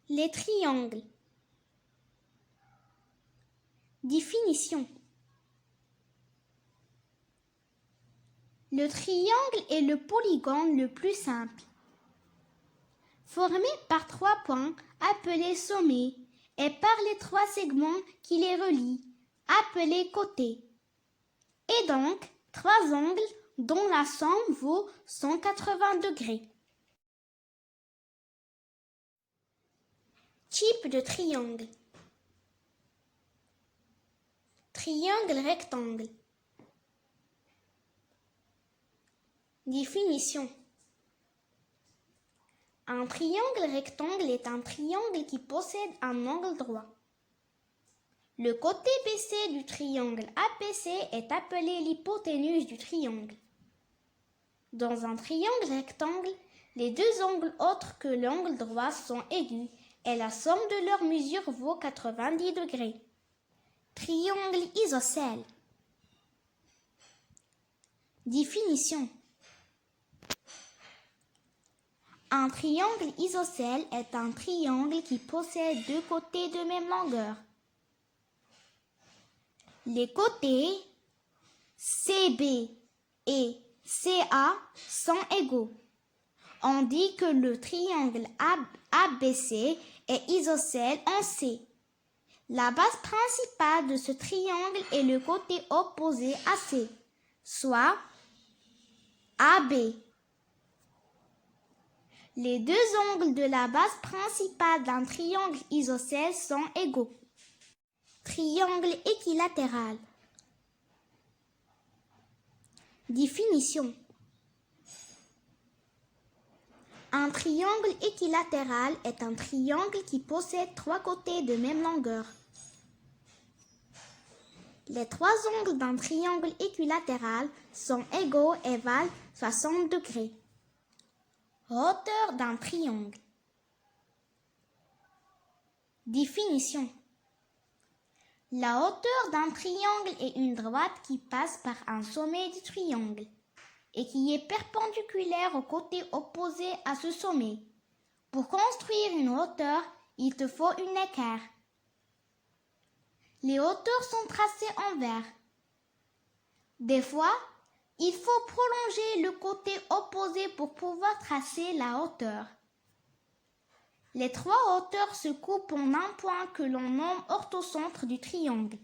Les triangles. Définition. Le triangle est le polygone le plus simple, formé par 3 points appelés sommets et par les 3 segments qui les relient, appelés côtés, et donc 3 angles dont la somme vaut 180 degrés. Type de triangle. Triangle rectangle. Définition. Un triangle rectangle est un triangle qui possède un angle droit. Le côté BC du triangle APC est appelé l'hypoténuse du triangle. Dans un triangle rectangle, les 2 angles autres que l'angle droit sont aigus et la somme de leurs mesures vaut 90 degrés. Triangle isocèle. Définition. Un triangle isocèle est un triangle qui possède 2 côtés de même longueur. Les côtés CB et CA sont égaux. On dit que le triangle ABC est isocèle en C. La base principale de ce triangle est le côté opposé à C, soit AB. Les 2 angles de la base principale d'un triangle isocèle sont égaux. Triangle équilatéral. Définition. Un triangle équilatéral est un triangle qui possède 3 côtés de même longueur. Les 3 angles d'un triangle équilatéral sont égaux et valent 60 degrés. Hauteur d'un triangle. Définition. La hauteur d'un triangle est une droite qui passe par un sommet du triangle et qui est perpendiculaire au côté opposé à ce sommet. Pour construire une hauteur, il te faut une équerre. Les hauteurs sont tracées en vert. Des fois, il faut prolonger le côté opposé pour pouvoir tracer la hauteur. Les 3 hauteurs se coupent en un point que l'on nomme orthocentre du triangle.